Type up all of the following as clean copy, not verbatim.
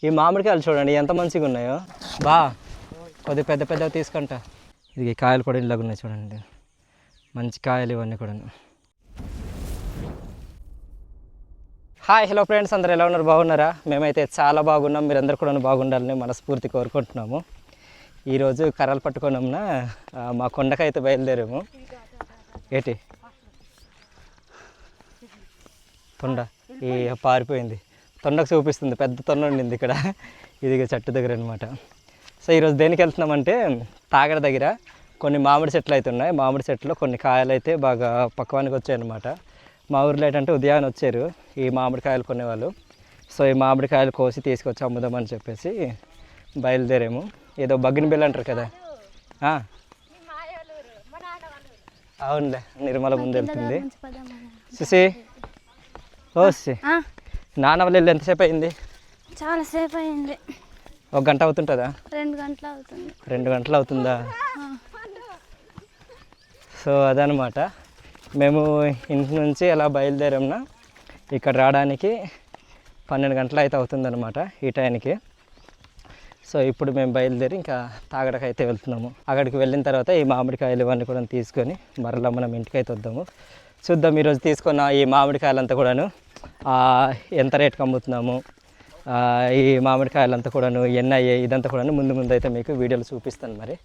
ఈ మామిడికాయలు చూడండి ఎంత మంచిగా ఉన్నాయో. బా కొద్దిగా పెద్ద పెద్దవి తీసుకుంటా. ఇది కాయలు కూడా ఇలాగ ఉన్నాయి చూడండి, మంచి కాయలు ఇవన్నీ కూడా. హాయ్ హలో ఫ్రెండ్స్, అందరూ ఎలా ఉన్నారు? బాగున్నారా? మేమైతే చాలా బాగున్నాం. మీరందరూ కూడా బాగుండాలని మనస్ఫూర్తి కోరుకుంటున్నాము. ఈరోజు కర్రలు పట్టుకున్నామున మా కొండకైతే బయలుదేరాము. ఏంటి తొండ ఈ పారిపోయింది, తొండకు చూపిస్తుంది. పెద్ద తొండ ఉండింది ఇక్కడ, ఇది చెట్టు దగ్గర అనమాట. సో ఈరోజు దేనికి వెళ్తున్నామంటే తాగడ దగ్గర కొన్ని మామిడి చెట్లు అయితే ఉన్నాయి. మామిడి చెట్లు కొన్ని కాయలు అయితే బాగా పక్వానికి వచ్చాయన్నమాట. మా ఊర్లో ఏంటంటే ఉదయాన్నే వచ్చారు ఈ మామిడికాయలు కొనేవాళ్ళు. సో ఈ మామిడికాయలు కోసి తీసుకొచ్చి అమ్ముదామని చెప్పేసి బయలుదేరాము. ఏదో బగ్గిన బిల్ అంటారు కదా, అవునులే, నిర్మల ముందు వెళ్తుంది. చూసి ఓసి నాన్న వాళ్ళు వెళ్ళి ఎంతసేపు అయింది? చాలాసేపు అయింది. 1 గంట అవుతుంటుందా? 2 గంటలు అవుతుంది. 2 గంటలు అవుతుందా? సో అదనమాట, మేము ఇంటి నుంచి అలా బయలుదేరామునా ఇక్కడ రావడానికి 12 గంటలు అయితే అవుతుందన్నమాట ఈ టైంకి. సో ఇప్పుడు మేము బయలుదేరి ఇంకా తాగడకైతే వెళ్తున్నాము. అక్కడికి వెళ్ళిన తర్వాత ఈ మామిడికాయలు ఇవన్నీ కూడా తీసుకొని మరలా మనం ఇంటికైతే వద్దాము. చూద్దాం ఈరోజు తీసుకున్న ఈ మామిడికాయలంతా కూడాను ఎంత రేటుకి అమ్ముతున్నాము, ఈ మామిడికాయలంతా కూడాను ఎన్ని అయ్యాయి, ఇదంతా కూడాను ముందు అయితే మీకు వీడియోలు చూపిస్తాను. మరి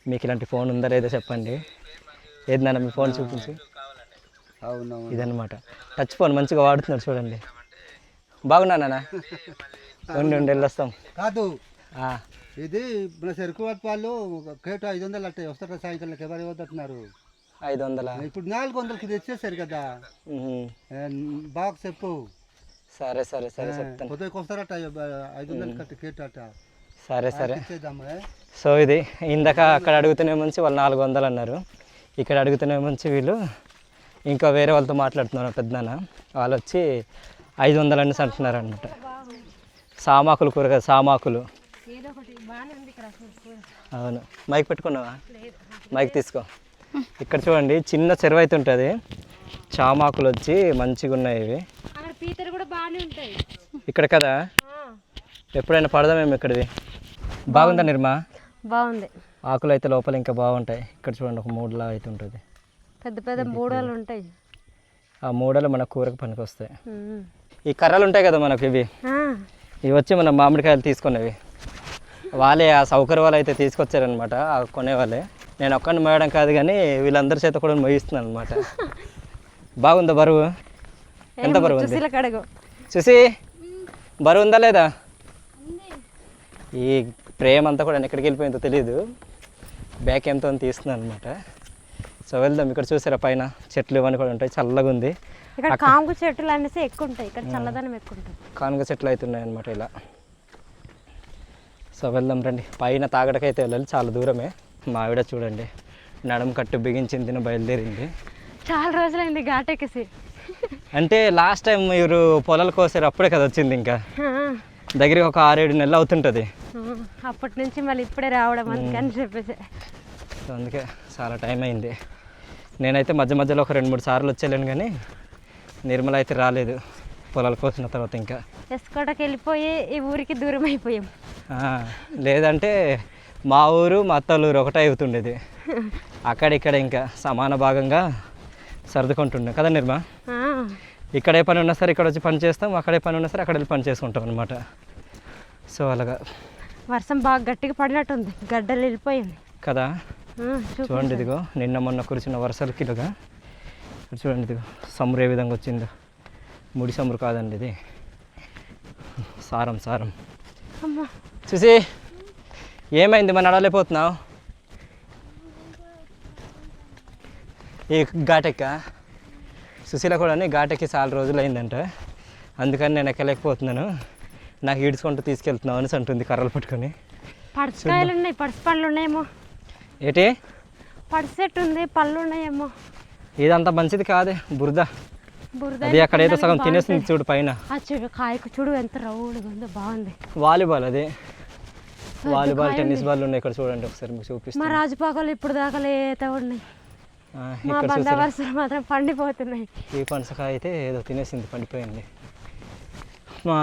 మీకు ఇలాంటి ఫోన్ ఉందా లేదో చెప్పండి. ఏది నాన్న మీ ఫోన్ చూపించి? ఇదన్నమాట టచ్ ఫోన్, మంచిగా వాడుతున్నారు చూడండి. బాగున్నా నాన్న, ఉండి వెళ్ళొస్తాం. కాదు ఇది మన చెరుకు వాళ్ళు కేటు 500 అట్ట వస్తారా సాయంకాలం ఎవరు ఇవ్వద్దున్నారు? 500 ఇప్పుడు 400కి తెచ్చేసారు కదా, బాగా చెప్పు. సరే సరే సరే చెప్తాను. పొద్దుకి వస్తారట 500 కట్ట కేటు అట్ట. సరే సరే. సో ఇది ఇందాక అక్కడ అడుగుతూనే ముంచి వాళ్ళు 400 అన్నారు, ఇక్కడ అడుగుతూనే ముంచి వీళ్ళు ఇంకా వేరే వాళ్ళతో మాట్లాడుతున్నారు. పెద్దనాన్న వాళ్ళు వచ్చి 500 అనేసి అంటున్నారు అనమాట. సామాకులు కూర కదా, సామాకులు. అవును, మైక్ పెట్టుకున్నావా? మైక్ తీసుకో. ఇక్కడ చూడండి చిన్న చెరువు అయితే ఉంటుంది, చామాకులు వచ్చి మంచిగా ఉన్నాయి ఇవి ఇక్కడ కదా. ఎప్పుడైనా పడదామేమో ఇక్కడివి. బాగుందా నిర్మా? బాగుంది. ఆకులు అయితే లోపల ఇంకా బాగుంటాయి. ఇక్కడ చూడండి ఒక మూడులా అయితే ఉంటుంది, పెద్ద పెద్ద మూడలు ఉంటాయి. ఆ మూడలు మన కూరకు పనికి వస్తాయి. ఈ కర్రలు ఉంటాయి కదా మనకు, ఇవి వచ్చి మనం మామిడికాయలు తీసుకునేవి. వాళ్ళే ఆ సౌకర్య వాళ్ళు అయితే తీసుకొచ్చారనమాట, కొనేవాళ్ళే. నేను ఒక్కడిని మోయడం కాదు కానీ వీళ్ళందరి చేత కూడా మోయిస్తున్నాను అనమాట. బాగుందా బరువు? ఎంత బరువు ఉంది చూసి? బరువు ఉందా లేదా? ఈ ప్రేమ అంతా కూడా ఎక్కడికి వెళ్ళిపోయిందో తెలియదు. బ్యాక్ ఎంతో తీస్తున్నాను అనమాట. సో వెళ్దాం. ఇక్కడ చూసారా పైన చెట్లు ఇవన్నీ కూడా ఉంటాయి, చల్లగా ఉంది. ఇక్కడ కాంగు చెట్లు అనేసి ఎక్కువ ఉంటాయి, ఇక్కడ చల్లదనం ఎక్కువ ఉంటుంది. కానుగ చెట్లు అయితే ఉన్నాయి అనమాట ఇలా. సో వెళ్దాం రండి. పైన తాగడకైతే వెళ్ళాలి, చాలా దూరమే. మా ఆవిడ చూడండి నడుము కట్టు బిగించింది, తిన బయలుదేరింది. చాలా రోజులైంది ఘాటెక్కేసి. అంటే లాస్ట్ టైం మీరు పొలాలు కోసారు అప్పుడే కదా వచ్చింది, ఇంకా దగ్గర ఒక 6-7 నెలలు అవుతుంటుంది. అప్పటి నుంచి మళ్ళీ ఇప్పుడే రావడం అందుకని చెప్పేసి. సో అందుకే చాలా టైం అయింది. నేనైతే మధ్యలో ఒక 2-3 సార్లు వచ్చేలేను కానీ నిర్మల అయితే రాలేదు పొలాలు కోసిన తర్వాత. ఇంకా ఎస్కోటకి వెళ్ళిపోయి ఈ ఊరికి దూరం అయిపోయాం. లేదంటే మా ఊరు మా అత్తలూరు ఒకటే అవుతుండేది. అక్కడిక్కడ ఇంకా సమాన భాగంగా సర్దుకుంటుండే కదా నిర్మా. ఇక్కడే పని ఉన్నా సరే ఇక్కడ వచ్చి పని చేస్తాం, అక్కడే పని ఉన్నా సరే అక్కడ వెళ్ళి పని చేసుకుంటాం అనమాట. సో అలాగా. వర్షం బాగా గట్టిగా పడినట్టుంది, గడ్డలు వెళ్ళిపోయింది కదా. చూడండి ఇదిగో నిన్న మొన్న కురిసిన వర్షాలకి ఇలాగా. చూడండి ఇదిగో సమురు ఏ విధంగా వచ్చిందో. ముడి సమురు కాదండి ఇది, సారం సారం. చూసి ఏమైంది మన నడవలేకపోతున్నావు? ఈ ఘాటెక్క సుశీల కూడా ఘాటెక్కి చాలా రోజులు అయిందంట, అందుకని నేను ఎక్కలేకపోతున్నాను, నాకు ఈడ్చుకుంటూ తీసుకెళ్తున్నావు అనేసి అంటుంది కర్రలు పట్టుకొని. పడికాయలు ఉన్నాయి, పడిసి పళ్ళు ఉన్నాయేమో. ఏంటి పడిసెట్టు ఉంది, పళ్ళు ఉన్నాయేమో. ఇదంతా మంచిది కాదే, బురద. అది అక్కడైతే సగం తినేస్తుంది చూడు పైన. చూడు కాయకు చూడు ఎంత రౌండ్గా ఉందో, బాగుంది. వాలీబాల్ అది, వాలీబాల్ టెన్నిస్ బాల్ ఉన్నాయి ఇక్కడ చూడండి ఒకసారి మీకు చూపిస్తాను. మా రాజపాకలు ఇప్పుడు దాకా లేత ఉన్నాయి, మా బందవరుసలు మాత్రం పండిపోతున్నాయి. ఈ పనసకాయ అయితే ఏదో తినేసింది, పండిపోయింది. మా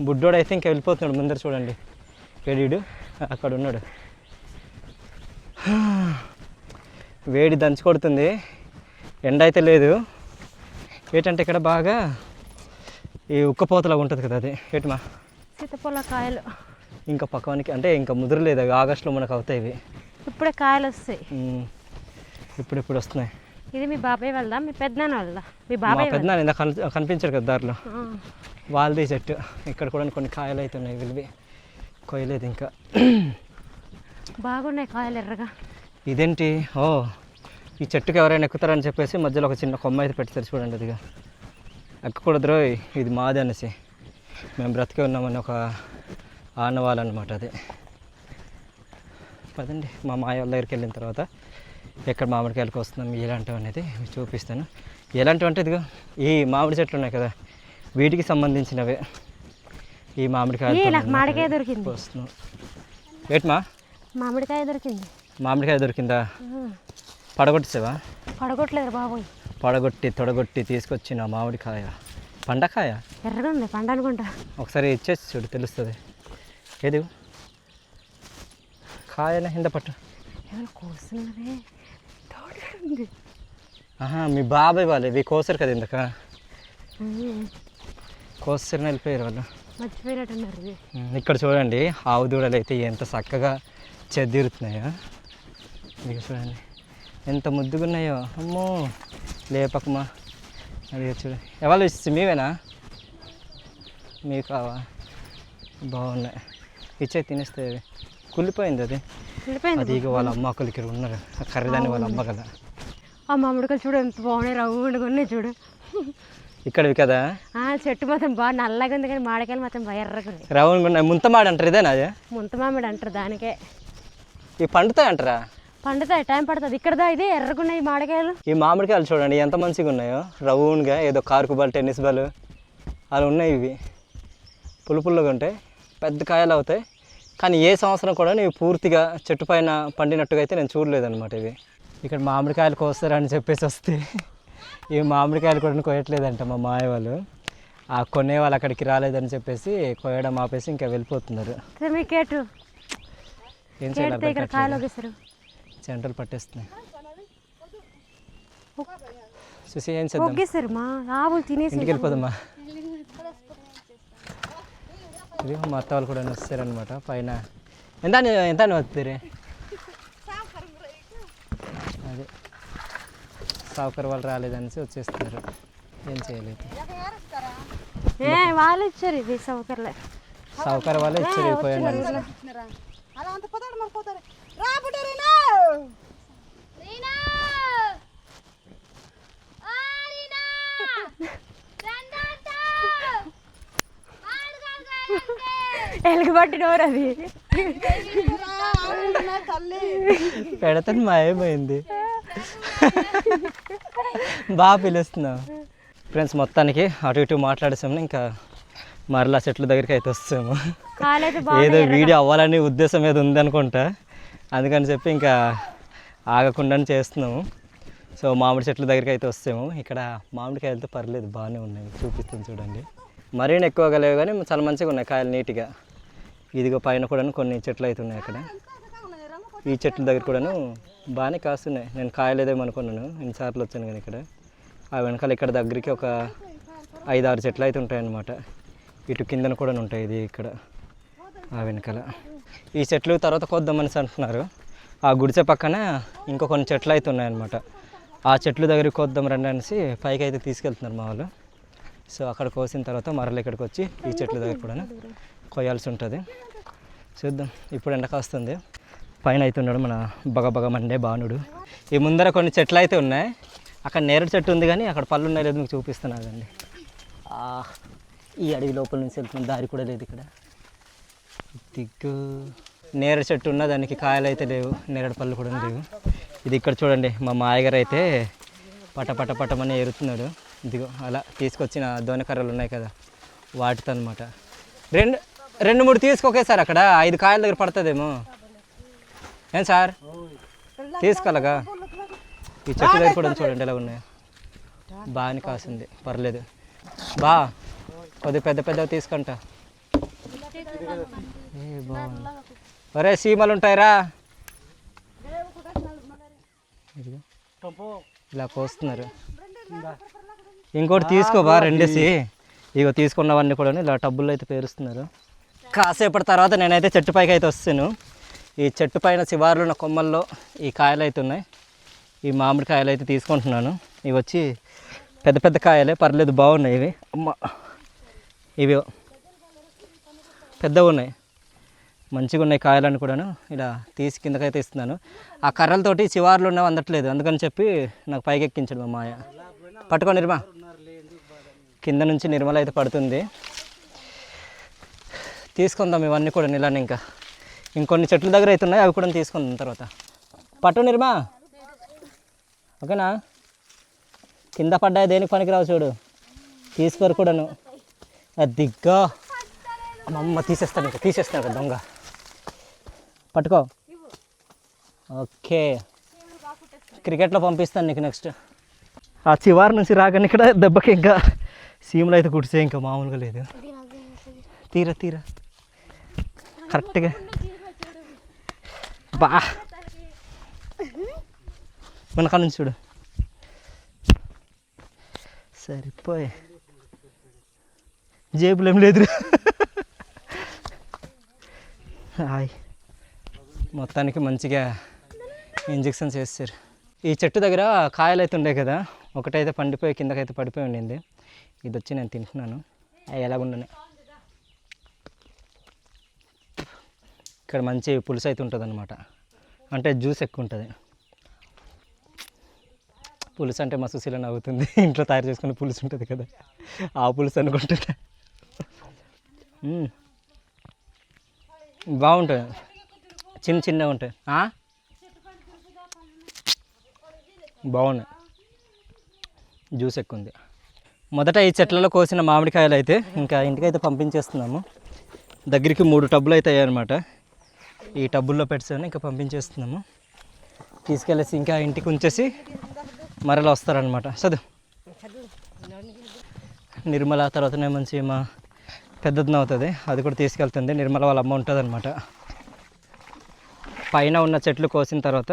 బుడ్డోడు అయితే ఇంకా వెళ్ళిపోతున్నాడు ముందర చూడండి. వేడిడు అక్కడ ఉన్నాడు. వేడి దంచి కొడుతుంది, ఎండ అయితే లేదు. ఏంటంటే ఇక్కడ బాగా ఈ ఉక్కపోతలాగా ఉంటుంది కదా, అది ఏటమా సీతపొల కాయలు ఇంకా పక్కవానికి అంటే ఇంకా ముదరలేదు, అవి ఆగస్టులో మనకు అవుతాయి ఇవి. ఇప్పుడే కాయలు వస్తాయి. ఇప్పుడు వస్తున్నాయి. ఇది మీ బాబాయ్ వాళ్ళదా మీ పెద్దనాన్న వాళ్ళదా? మీ మా బాబాయ్ పెద్దనాన్న ఇందాక కనిపించాడు కదా దారిలో, వాళ్ళది చెట్టు. ఇక్కడ కూడా కొన్ని కాయలు అయితే ఉన్నాయి, విలువి కొయ్యలేదు ఇంకా. బాగున్నాయి కాయలు ఎర్రగా. ఇదేంటి, ఓ ఈ చెట్టుకి ఎవరైనా ఎక్కుతారని చెప్పేసి మధ్యలో ఒక చిన్న కొమ్మ అయితే పెట్టారు చూడండి. అదిగా ఎక్కకూడదు రోయ్, ఇది మాది అనేసి మేము బ్రతికే ఉన్నామని ఒక ఆనవాలన్నమాట అది. పదండి మా మాయ వాళ్ళ దగ్గరికి వెళ్ళిన తర్వాత ఎక్కడ మామిడికాయలకు వస్తున్నాం ఎలాంటివి అనేది చూపిస్తాను. ఎలాంటివి అంటే ఇదిగో ఈ మామిడి చెట్లు ఉన్నాయి కదా, వీటికి సంబంధించినవే ఈ మామిడికాయలు. నాకు మామిడికాయ దొరికింది. వస్తున్నాం ఏట్మా మామిడికాయ దొరికింది. మామిడికాయ దొరికిందా? పడగొట్టేసావా? పడగొట్టలేదు బాబోయ్, తొడగొట్టి తీసుకొచ్చిన మామిడికాయ. పండకాయ ఎర్రగా ఉంది, పండు అనుకుంటా. ఒకసారి ఇచ్చేసి చూడు తెలుస్తుంది. ఏది కాయనా కింద పట్టు. ఏమైనా కోస్తున్నదే. మీ బాబాయ్ వాళ్ళు ఇవి కోసారు కదా ఇందాక, కోసారని వెళ్ళిపోయారు వాళ్ళు, మర్చిపోయినట్టున్నారు. ఇక్కడ చూడండి ఆవు దూడలు అయితే ఎంత చక్కగా చెదిరుతున్నాయో. మీకు చూడండి ఎంత ముద్దుగా ఉన్నాయో. అమ్మో లేపకమా, అది చూడు. ఎవరు ఇచ్చి మీవేనా? మీకు కావా? బాగున్నాయి, ఇచ్చే తినేస్తే కుళ్ళిపోయింది అది. అది ఇక వాళ్ళ అమ్మ ఒకళ్ళు ఇక్కడ ఉన్నారు, ఖరీదాన్ని వాళ్ళ అమ్మ కదా. ఆ మామిడికాయలు చూడు ఎంత బాగున్నాయి, రవ్వుండుగా ఉన్నాయి చూడు. ఇక్కడవి కదా, చెట్టు మాత్రం బాగా నల్లగా ఉంది కానీ మామిడికాయలు మాత్రం బాగా ఎర్రగా ఉన్నాయి. రవ్వుగా ఉన్నాయి. ముంతమాడి అంటారు ఇదేనా? అదే ముంత మామిడి అంటారు దానికే. ఇవి పండుతాయి అంటారా? పండుతాయి, టైం పడుతుంది. ఇక్కడదా ఇది ఎర్రగా ఉన్నాయి మామిడికాయలు. ఈ మామిడికాయలు చూడండి ఎంత మంచిగా ఉన్నాయో, రవ్వుగా ఏదో కార్కు బాల్ టెన్నిస్ బాల్ అలా ఉన్నాయి. ఇవి పులుపుల్లుగా ఉంటాయి, పెద్ద కాయలు అవుతాయి. కానీ ఏ సంవత్సరం కూడా ఇవి పూర్తిగా చెట్టు పైన పండినట్టుగా అయితే నేను చూడలేదన్నమాట. ఇవి ఇక్కడ మామిడికాయలు కోస్తారని చెప్పేసి వస్తే ఈ మామిడికాయలు కూడా కోయట్లేదంట మా మాయ వాళ్ళు. ఆ కొనే వాళ్ళు అక్కడికి రాలేదని చెప్పేసి కోయడం ఆపేసి ఇంకా వెళ్ళిపోతున్నారు. ఏం చేయాలి, చెంటలు పట్టేస్తున్నాయి. చూసి ఏం చేద్దాం, ఇంటికి వెళ్ళిపోదమ్మా. ఇది మా అత్త వాళ్ళు కూడా వస్తారనమాట పైన. ఎంత వస్తారు అదే సావుకర్ వాళ్ళు రాలేదనేసి వచ్చేస్తున్నారు. ఏం చేయలేదు, వాళ్ళు ఇచ్చారు. ఇది సౌకర్లే, సావుకర్ వాళ్ళే ఇచ్చారు. పోయాను ఎలుగుబట్టినవారు అది పెడతాను మాయమైంది. బాగా పిలుస్తున్నావు ఫ్రెండ్స్. మొత్తానికి అటు ఇటు మాట్లాడేసాము, ఇంకా మరలా చెట్ల దగ్గరికి అయితే వస్తాము. ఏదో వీడియో అవ్వాలని ఉద్దేశం ఏదో ఉందనుకుంటా, అందుకని చెప్పి ఇంకా ఆగకుండానే చేస్తున్నాము. సో మామిడి చెట్ల దగ్గరికి అయితే వస్తాము. ఇక్కడ మామిడికాయలతో పర్లేదు, బాగానే ఉన్నాయి, చూపిస్తాను చూడండి. మరీ ఎక్కువగా లేవు కానీ చాలా మంచిగా ఉన్నాయి కాయలు, నీట్గా. ఇదిగో పైన కూడా కొన్ని చెట్లు అయితే ఉన్నాయి అక్కడ. ఈ చెట్ల దగ్గర కూడాను బాగానే కాస్తున్నాయి. నేను కాయలేదేమో అనుకున్నాను, ఎన్నిసార్లు వచ్చాను కానీ ఇక్కడ. ఆ వెనకాల ఇక్కడ దగ్గరికి ఒక 5-6 చెట్లు అయితే ఉంటాయన్నమాట. ఇటు కిందన కూడా ఉంటాయి, ఇది ఇక్కడ ఆ వెనకాల. ఈ చెట్లు తర్వాత కొద్దామనేసి అంటున్నారు. ఆ గుడిసె పక్కన ఇంకో కొన్ని చెట్లు అయితే ఉన్నాయన్నమాట. ఆ చెట్లు దగ్గరికి కొద్దాం రండి అనేసి పైకి అయితే తీసుకెళ్తున్నారు మా వాళ్ళు. సో అక్కడ కోసిన తర్వాత మరలా ఇక్కడికి వచ్చి ఈ చెట్ల దగ్గర కూడా కొయ్యాల్సి ఉంటుంది. చూద్దాం, ఇప్పుడు ఎండ కాస్తుంది. పైన అయితే ఉన్నాడు మన బగబగ మండే బాణుడు. ఈ ముందర కొన్ని చెట్లు అయితే ఉన్నాయి. అక్కడ నేరేడు చెట్టు ఉంది కానీ అక్కడ పళ్ళు ఉన్నాయి, లేదు మీకు చూపిస్తున్నానండి. ఈ అడవి లోపల నుంచి వెళ్తున్న దారి కూడా లేదు ఇక్కడ. దిగ్గు నేరేడు చెట్టు ఉన్న దానికి కాయలు అయితే లేవు, నేరేడు పళ్ళు కూడా లేవు. ఇది ఇక్కడ చూడండి, మా మాయగారు అయితే పటమని ఏరుతున్నాడు. ఇదిగో అలా తీసుకొచ్చిన దోనకర్రలు ఉన్నాయి కదా, వాటితో అనమాట. 2-3 తీసుకోకేసారి అక్కడ 5 కాయల దగ్గర పడుతుందేమో. ఏం సార్ తీసుకోలేగా? ఈ చెట్టు దగ్గర కూడా చూడండి ఎలా ఉన్నాయి, బాగానే కాసింది, పర్లేదు. కొద్ది పెద్ద పెద్దవి తీసుకుంటా. ఏ బాగుంది. ఒరే సీమలు ఉంటాయిరా. ఇలా కోస్తున్నారు. ఇంకోటి తీసుకోబా రెండేసి. ఇగో తీసుకున్నవన్నీ కూడా ఇలా టబ్బుల్లో అయితే పేరుస్తున్నారు. కాసేపటి తర్వాత నేనైతే చెట్టు పైకి అయితే వస్తాను. ఈ చెట్టు పైన శివారులు ఉన్న కొమ్మల్లో ఈ కాయలు అయితే ఉన్నాయి. ఈ మామిడి కాయలు అయితే తీసుకుంటున్నాను. ఇవి వచ్చి పెద్ద పెద్ద కాయలే, పర్లేదు బాగున్నాయి ఇవి. అమ్మ ఇవి పెద్దగా ఉన్నాయి, మంచిగా ఉన్నాయి కాయలను కూడాను. ఇలా తీసి కిందకైతే ఇస్తున్నాను. ఆ కర్రలతోటి శివార్లు ఉన్నవి అందట్లేదు, అందుకని చెప్పి నాకు పైకి ఎక్కించాడు మా మాయ. పట్టుకో నిర్మా. కింద నుంచి నిర్మల అయితే పడుతుంది. తీసుకుందాం ఇవన్నీ కూడా ఇలానే. ఇంకా ఇంకొన్ని చెట్ల దగ్గర అయితే ఉన్నాయి, అవి కూడా తీసుకుందాం తర్వాత. పట్టు నిర్మా. ఓకేనా? కింద పడ్డాయి దేనికి పనికిరావు చూడు, తీసుకోరు కూడాను. దిగ్గా అమ్మ తీసేస్తాను, ఇంకా తీసేస్తాను కదా దొంగ. పట్టుకో. ఓకే, క్రికెట్లో పంపిస్తాను నీకు నెక్స్ట్. ఆ చివారి నుంచి రాగానే ఇక్కడ దెబ్బకి ఇంకా సీములు అయితే కుడిసే, ఇంకా మామూలుగా లేదు. తీరా తీరా కరెక్ట్గా బా వెనక నుంచి చూడు. సరిపోయి జేబులు ఏం లేదు. హాయ్, మొత్తానికి మంచిగా ఇంజెక్షన్స్ వేస్తారు. ఈ చెట్టు దగ్గర కాయలు అయితే ఉండే కదా, ఒకటైతే పండిపోయి కిందకైతే పడిపోయి ఉండింది. ఇది వచ్చి నేను తింటున్నాను. అవి ఎలాగుండనే. ఇక్కడ మంచి పులుసు అయితే ఉంటుంది అనమాట, అంటే జ్యూస్ ఎక్కువ ఉంటుంది. పులుసు అంటే మా సుశీల నవ్వుతుంది. ఇంట్లో తయారు చేసుకునే పులుసు ఉంటుంది కదా, ఆ పులుసు అనుకుంటున్నా. బాగుంటుంది, చిన్న చిన్నగా ఉంటాయి. బాగున్నాయి, జ్యూస్ ఎక్కువ ఉంది. మొదట ఈ చెట్లలో కోసిన మామిడికాయలు అయితే ఇంకా ఇంటికైతే పంపించేస్తున్నాము. దగ్గరికి 3 టబ్బులు అయితే అయ్యాయన్నమాట. ఈ టబ్బుల్లో పెట్టేసి ఇంకా పంపించేస్తున్నాము. తీసుకెళ్ళేసి ఇంకా ఇంటికి ఉంచేసి మరలా వస్తారనమాట. చదువు నిర్మల తర్వాతనే మంచి మా పెద్దదిన అవుతుంది, అది కూడా తీసుకెళ్తుంది. నిర్మల వాళ్ళ అమ్మ ఉంటుంది అనమాట. పైన ఉన్న చెట్లు కోసిన తర్వాత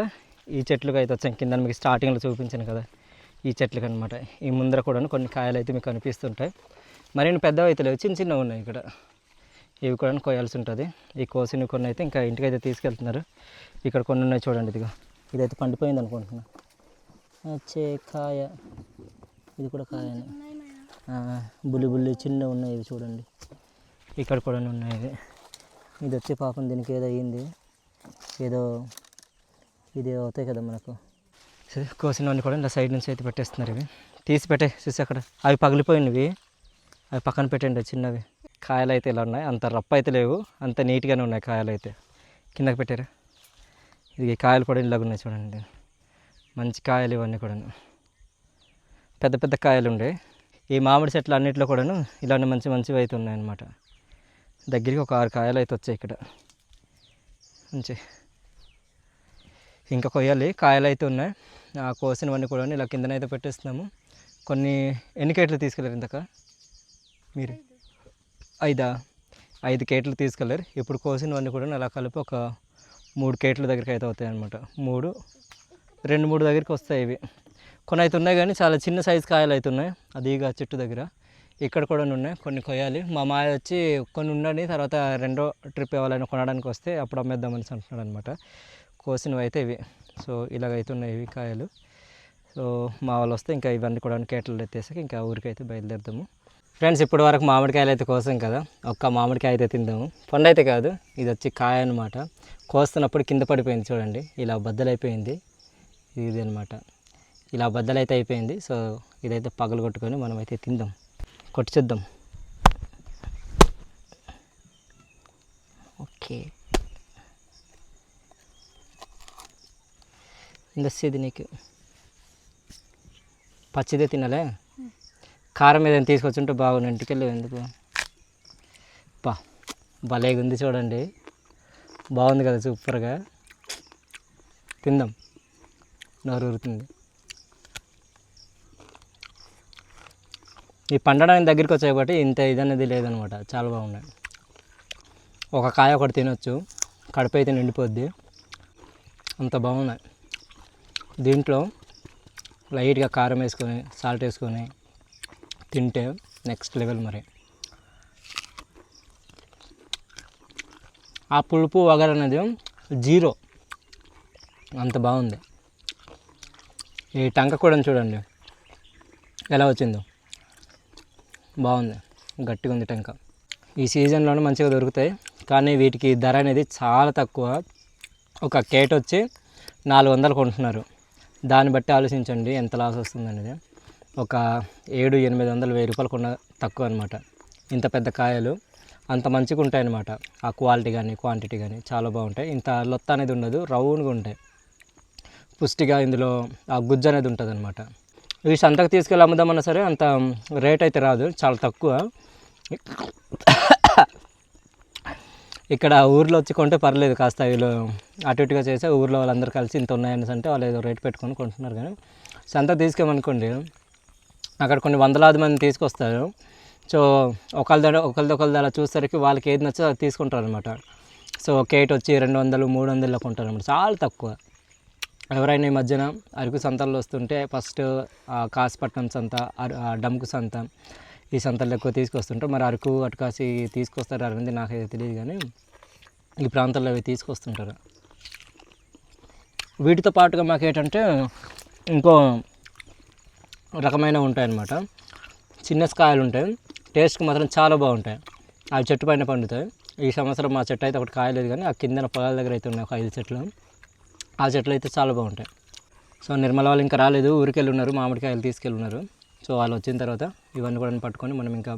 ఈ చెట్లుకి అయితే వచ్చాం. కింద మీకు స్టార్టింగ్లో చూపించాను కదా, ఈ చెట్లకి అనమాట. ఈ ముందర కూడా కొన్ని కాయలు అయితే మీకు కనిపిస్తుంటాయి. మరిన్ని పెద్దవి అయితే లేవు, చిన్న చిన్నవి ఉన్నాయి ఇక్కడ. ఇవి కూడా కోయాల్సి ఉంటుంది. ఈ కోసిన కొన్ని అయితే ఇంకా ఇంటికైతే తీసుకెళ్తున్నారు. ఇక్కడ కొన్ని ఉన్నాయి చూడండి. ఇదిగో ఇదైతే పండిపోయింది అనుకుంటున్నా. వచ్చే కాయ, ఇది కూడా కాయనే. బుల్లి బుల్లి చిన్నవి ఉన్నాయి ఇవి చూడండి. ఇక్కడ కూడా ఉన్నాయి ఇవి. ఇది వచ్చే పాపం దీనికి ఏదో అయ్యింది, ఏదో ఇది అవుతాయి కదా మనకు. కోసినవన్నీ కూడా ఇలా సైడ్ నుంచి అయితే పెట్టేస్తున్నారు. ఇవి తీసి పెట్టే చూసి అక్కడ అవి పగిలిపోయినవి, అవి పక్కన పెట్టండి. చిన్నవి కాయలు అయితే ఇలా ఉన్నాయి, అంత రప్ప అయితే లేవు, అంత నీట్గానే ఉన్నాయి కాయలు అయితే. కిందకి పెట్టారా, ఇది కాయలు కూడా ఇలాగ ఉన్నాయి చూడండి. మంచి కాయలు ఇవన్నీ కూడా, పెద్ద పెద్ద కాయలు ఉండే. ఈ మామిడి చెట్లు అన్నింటిలో కూడాను ఇలాంటి మంచి మంచివి అయితే ఉన్నాయన్నమాట. దగ్గరికి ఒక 6 కాయలు అయితే వచ్చాయి ఇక్కడ మంచి. ఇంకా కొయ్యాలి, కాయలు అయితే ఉన్నాయి. ఆ కోసినవన్నీ కూడా ఇలా కిందనైతే పెట్టేస్తున్నాము. కొన్ని ఎన్ని కేట్లు తీసుకెళ్ళారు ఇంతక మీరు? 5 కేట్లు తీసుకెళ్ళారు. ఇప్పుడు కోసినవన్నీ కూడా అలా కలిపి ఒక 3 కేట్ల దగ్గరికి అయితే అవుతాయి అనమాట. 2-3 దగ్గరికి వస్తాయి ఇవి. కొన్ని అయితే ఉన్నాయి కానీ చాలా చిన్న సైజు కాయలు అయితే ఉన్నాయి. అది ఇక చెట్టు దగ్గర ఇక్కడ కూడా ఉన్నాయి. కొన్ని కొయ్యాలి. మా మాయ వచ్చి కొన్ని ఉండండి, తర్వాత రెండో ట్రిప్ ఎవరైనా కొనడానికి వస్తే అప్పుడు అమ్మేద్దామని అంటున్నాడు అనమాట. కోసినవి అయితే ఇవి. సో ఇలాగైతే ఉన్నాయి ఇవి కాయలు. సో మా వాళ్ళు వస్తే ఇంకా ఇవన్నీ కూడా కేటలు ఎత్తేసాక ఇంకా ఊరికైతే బయలుదేరుతాము. ఫ్రెండ్స్, ఇప్పటి వరకు మామిడికాయలు అయితే కోసాం కదా, ఒక్క మామిడికాయ అయితే తిందాము. పండు అయితే కాదు, ఇది వచ్చి కాయ అనమాట. కోస్తున్నప్పుడు కింద పడిపోయింది చూడండి, ఇలా బద్దలైపోయింది. ఇది అనమాట, ఇలా బద్దలైతే అయిపోయింది. సో ఇదైతే పగలు కొట్టుకొని మనం అయితే తిందాం, కొట్టి చూద్దాం. ఓకే, ఇందొచ్చేది నీకు పచ్చిదే తినాలే. కారం ఏదైనా తీసుకొచ్చుంటే బాగుంది. ఇంటికి వెళ్ళి ఎందుకు భలేగా ఉంది చూడండి, బాగుంది కదా, సూపర్గా. తిందాం, నోరు ఊరుతుంది. ఈ పండడానికి దగ్గరికి వచ్చాయి కాబట్టి ఇంత ఇదనేది లేదనమాట. చాలా బాగున్నాయి. ఒక కాయ ఒకటి తినొచ్చు, కడుపు అయితే నిండిపోద్ది, అంత బాగున్నాయి. దీంట్లో లైట్గా కారం వేసుకొని సాల్ట్ వేసుకొని తింటే నెక్స్ట్ లెవెల్. మరి ఆ పులుపు వగర అనేది జీరో, అంత బాగుంది. ఈ టంక కూడా చూడండి ఎలా వచ్చిందో, బాగుంది, గట్టిగా ఉంది టంక. ఈ సీజన్లోనే మంచిగా దొరుకుతాయి, కానీ వీటికి ధర అనేది చాలా తక్కువ. ఒక కేట్ వచ్చి 400 కొంటున్నారు. దాన్ని బట్టి ఆలోచించండి ఎంత లాస్ వస్తుంది అనేది. ఒక 700-800 1000 రూపాయలు కొన్న తక్కువ అనమాట. ఇంత పెద్ద కాయలు అంత మంచిగా ఉంటాయన్నమాట. ఆ క్వాలిటీ కానీ క్వాంటిటీ కానీ చాలా బాగుంటాయి. ఇంత లొత్త అనేది ఉండదు, రౌండ్గా ఉంటాయి. పుష్టిగా ఇందులో ఆ గుజ్జు అనేది ఉంటుంది అనమాట. ఇవి సంతకు తీసుకెళ్ళి అమ్ముదామన్నా సరే అంత రేట్ అయితే రాదు, చాలా తక్కువ. ఇక్కడ ఊర్లో వచ్చి కొంటే పర్లేదు, కాస్త వీళ్ళు అటు ఇటుగా చేస్తే ఊర్లో వాళ్ళందరూ కలిసి ఇంత ఉన్నాయని అంటే వాళ్ళు ఏదో రేట్ పెట్టుకొని కొంటున్నారు. కానీ సంతకు తీసుకెళ్ళమనుకోండి, అక్కడ కొన్ని వందలాది మంది తీసుకొస్తారు. సో ఒకరిదొకరిది అలా చూసేసరికి వాళ్ళకి ఏది నచ్చో అది తీసుకుంటారు అనమాట. సో కేట్ వచ్చి 200-300 కొంటారు అనమాట, చాలా తక్కువ. ఎవరైనా ఈ మధ్యన అరకు సంతల్లో వస్తుంటే ఫస్ట్ కాసిపట్నం సంత, డమ్కు సంత, ఈ సంతల్లో ఎక్కువ తీసుకొస్తుంటారు. మరి అరకు అటుకాసి తీసుకొస్తారు అనేది నాకైతే తెలియదు, కానీ ఈ ప్రాంతాల్లో అవి తీసుకొస్తుంటారు. వీటితో పాటుగా మాకు ఏంటంటే ఇంకో రకమైన ఉంటాయన్నమాట. చిన్న కాయలు ఉంటాయి, టేస్ట్కి మాత్రం చాలా బాగుంటాయి. అవి చెట్టు పైన పండుతాయి. ఈ సంవత్సరం మా చెట్టు అయితే ఒకటి కాయలేదు, కానీ ఆ కిందన పొలాల దగ్గర అయితే ఉన్నాయి ఒక 5 చెట్లు. ఆ చెట్లు అయితే చాలా బాగుంటాయి. సో నిర్మల వాళ్ళు ఇంకా రాలేదు, ఊరికెళ్ళి ఉన్నారు, మామిడికాయలు తీసుకెళ్ళున్నారు. సో వాళ్ళు వచ్చిన తర్వాత ఇవన్నీ కూడా పట్టుకొని మనం ఇంకా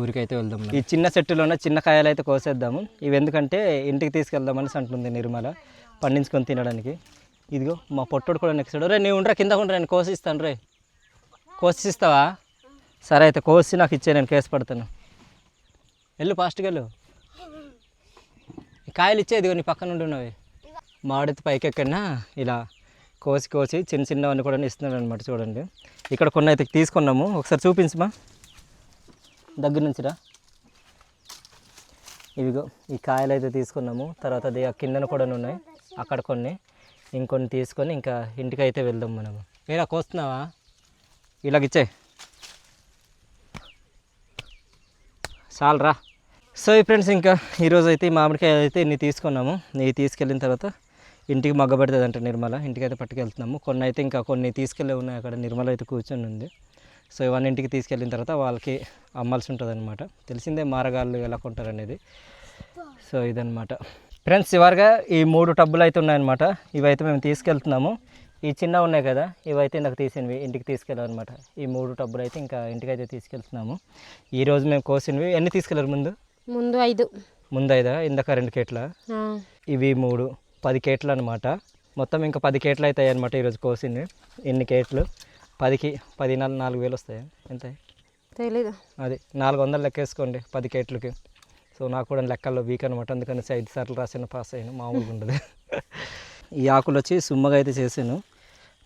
ఊరికైతే వెళ్దాం. ఈ చిన్న చెట్టులోనే చిన్న కాయలు అయితే కోసేద్దాము. ఇవి ఎందుకంటే ఇంటికి తీసుకెళ్దామని అంటుంది నిర్మల, పండించుకొని తినడానికి. ఇదిగో మా పొట్టోడు కూడా నెక్స్ట్. రే నీవు ఉండరా, కింద ఉండరా, నేను కోసిస్తాను. రే కోసిస్తావా? సరే అయితే కోసి నాకు ఇచ్చే, నేను కేసు పడతాను. వెళ్ళు, ఫాస్ట్గా వెళ్ళు. కాయలు ఇచ్చే, ఇదిగో నీ పక్కన ఉండి ఉన్నవి. మామిడి పైకి ఎక్కడినా ఇలా కోసి చిన్న చిన్నవన్నీ కూడా ఇస్తున్నాడు అనమాట. చూడండి, ఇక్కడ కొన్ని అయితే తీసుకున్నాము, ఒకసారి చూపించమా దగ్గర నుంచిరా. ఇవిగో ఈ కాయలు అయితే తీసుకున్నాము. తర్వాత అది ఆ కిందన కూడా ఉన్నాయి, అక్కడ కొన్ని, ఇంకొన్ని తీసుకొని ఇంకా ఇంటికి అయితే వెళ్దాం మనము. ఏరా కోస్తున్నావా? ఇలాగిచ్చే చాలరా. సో ఫ్రెండ్స్, ఇంకా ఈరోజు అయితే మామిడికాయలు అయితే ఇన్ని తీసుకున్నాము. ఇవి తీసుకెళ్ళిన తర్వాత ఇంటికి మగ్గబెడుతుంది అంటే నిర్మల, ఇంటికైతే పట్టుకెళ్తున్నాము. కొన్ని అయితే ఇంకా కొన్ని తీసుకెళ్ళే ఉన్నాయి, అక్కడ నిర్మల అయితే కూర్చొని ఉంది. సో ఇవన్నీ ఇంటికి తీసుకెళ్ళిన తర్వాత వాళ్ళకి అమ్మాల్సి ఉంటుంది అనమాట. తెలిసిందే మారగాళ్ళు ఎలా కొంటారు అనేది. సో ఇదనమాట ఫ్రెండ్స్. చివరిగా ఈ 3 టబ్బులు అయితే ఉన్నాయన్నమాట. ఇవైతే మేము తీసుకెళ్తున్నాము. ఈ చిన్న ఉన్నాయి కదా, ఇవైతే నాకు తీసినవి ఇంటికి తీసుకెళ్ళాలన్నమాట. ఈ 3 టబ్బులు అయితే ఇంకా ఇంటికైతే తీసుకెళ్తున్నాము. ఈరోజు మేము కోసినవి ఎన్ని తీసుకెళ్ళారు? ముందు 5. ముందు 5? ఇందాక 2 కేట్ల, ఇవి 3, 10 కేట్లు అనమాట. మొత్తం ఇంకా 10 కేట్లు అవుతాయి అనమాట ఈరోజు కోసింది. ఎన్ని కేట్లు? 10కి 4,000 వస్తాయి. ఎంత తెలీదు, అది 400 లెక్కేసుకోండి 10 కేట్లకి. సో నాకు కూడా లెక్కల్లో వీక్ అనమాట, అందుకని 5 సార్లు రాసాను, పాస్ అయ్యాను. మామూలుగా ఉండదు. ఈ ఆకులు వచ్చి సుమ్మగా అయితే చేశాను.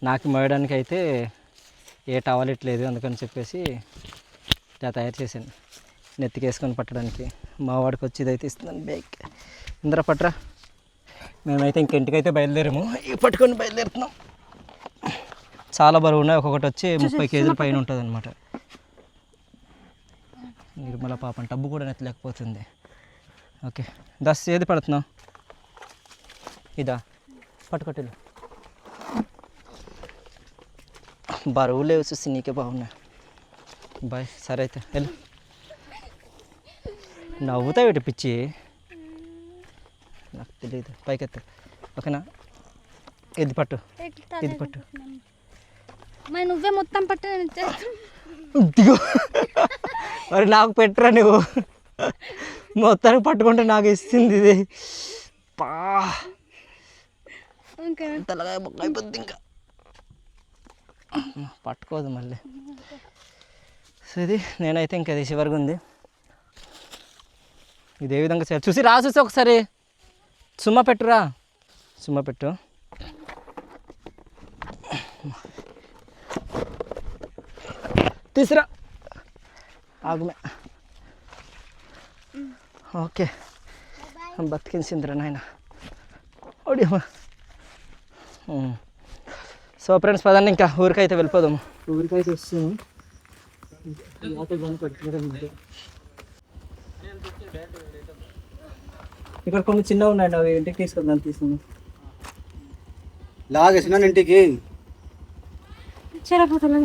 నాకు మోయడానికి అయితే ఏ టవలెట్ లేదు, అందుకని చెప్పేసి ఇలా తయారు చేశాను, నెత్తికేసుకొని పట్టడానికి. మా వాడికి వచ్చి ఇదైతే ఇస్తున్నాను, బైక్ ఇందర పట్టరా. మేమైతే ఇంక ఇంటికైతే బయలుదేరాము, ఇవి పట్టుకొని బయలుదేరుతున్నాం. చాలా బరువు ఉన్నాయి, ఒక్కొక్కటి వచ్చి 30 కేజీల పైన ఉంటుంది అనమాట. నిర్మల పాపం టబ్బు కూడా నెత్తలేకపోతుంది. ఓకే దస్ ఏది పడుతున్నావు? ఇదా పట్టుకొట్టేలు. బరువు లేవు చూసి నీకే బాగున్నాయి. బాయ్, సరే అయితే వెళ్ళు. నవ్వుతావు ఇటు పిచ్చి, నాకు తెలియదు. పైకెత్తా, ఓకేనా? ఇది పట్టు, ఇది పట్టు. నువ్వే మొత్తం పట్టు. దిగు మరి, నాకు పెట్టరా నువ్వు. మొత్తానికి పట్టుకుంటే నాకు ఇస్తుంది ఇది. తలగా బొక్క అయిపోద్ది, ఇంకా పట్టుకోదు మళ్ళీ. సో ఇది నేనైతే ఇంకా అది చివరిగా ఉంది. ఇది ఏ విధంగా చేయాలి చూసి చూసి ఒకసారి. సుమ్మ పెట్టురా, సుమ్మ పెట్టు. తీసురా. ఆగుమే. ఓకే బతికించిందిరా నాయన. ఓడియమ్మా. సో ఫ్రెండ్స్ పదండి ఇంకా ఊరికైతే వెళ్ళిపోదాము. ఊరికైతే వస్తాము. ఇక్కడ కొన్ని చిన్నవి ఉన్నాయండి, అవి ఇంటికి తీసుకుందాం. తీసుకుందాం లాగేసిన ఇంటికి చెరపోతలే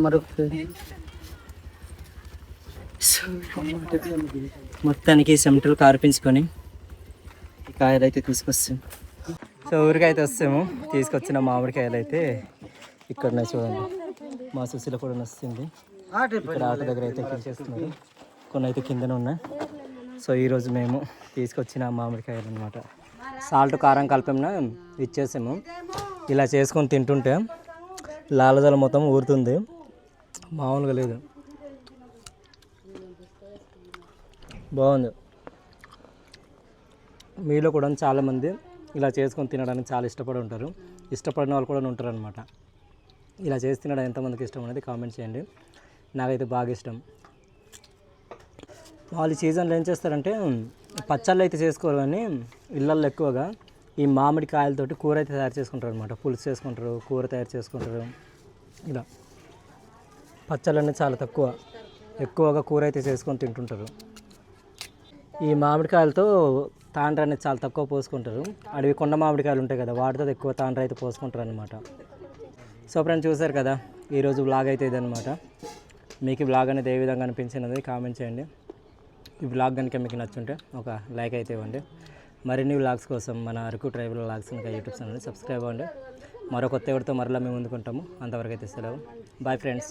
మరి మొత్తానికి చెమటలు కార్పించుకొని ఈ కాయలు అయితే తీసుకొస్తాం. సో ఊరికైతే వస్తాము. తీసుకొచ్చిన మామిడికాయలు అయితే ఇక్కడ ఉన్నాయి చూడండి. మా సుశీల కూడా వస్తుంది. ఇక్కడ ఆట దగ్గర అయితే తీసేస్తున్నారు. కొన్ని అయితే కిందనే ఉన్నాయి. సో ఈరోజు మేము తీసుకొచ్చిన మామిడికాయలు అనమాట. సాల్ట్ కారం కలిపాము ఇచ్చేసాము. ఇలా చేసుకొని తింటుంటే లాలజల మొత్తం ఊరుతుంది, మామూలుగా లేదు. బాగుంది. మీలో కూడా చాలామంది ఇలా చేసుకొని తినడానికి చాలా ఇష్టపడి ఉంటారు. ఇష్టపడిన వాళ్ళు కూడా ఉంటారు అనమాట. ఇలా చేసి తినడం ఎంతమందికి ఇష్టం అనేది కామెంట్ చేయండి. నాకైతే బాగా ఇష్టం. వాళ్ళు సీజన్లో ఏం చేస్తారంటే పచ్చళ్ళు అయితే చేసుకోరు, కానీ ఇళ్ళల్లో ఎక్కువగా ఈ మామిడి కాయలతోటి కూర అయితే తయారు చేసుకుంటారు అనమాట. పులుసు చేసుకుంటారు, కూర తయారు చేసుకుంటారు. ఇలా పచ్చళ్ళు అనేది చాలా ఎక్కువగా కూర అయితే చేసుకొని తింటుంటారు. ఈ మామిడికాయలతో తాండ్ర అనేది చాలా తక్కువ పోసుకుంటారు. అడవి కొండ మామిడికాయలు ఉంటాయి కదా, వాటితో ఎక్కువ తాండ్ర అయితే పోసుకుంటారు అనమాట. సో ఫ్రెండ్స్ చూసారు కదా, ఈరోజు వ్లాగ్ అయితే ఇదనమాట. మీకు ఈ వ్లాగ్ అనేది ఏ విధంగా అనిపించినది కామెంట్ చేయండి. ఈ వ్లాగ్ కనుక మీకు నచ్చుంటే ఒక లైక్ అయితే ఇవ్వండి. మరిన్ని వ్లాగ్స్ కోసం మన అరకు ట్రైబల్ వ్లాగ్స్ కనుక యూట్యూబ్ ఛానల్ని సబ్స్క్రైబ్ అవ్వండి. మరో కొత్త ఎవరితో మరలా మేము ముందుకుంటాము. అంతవరకు అయితే సెలవు. Bye friends.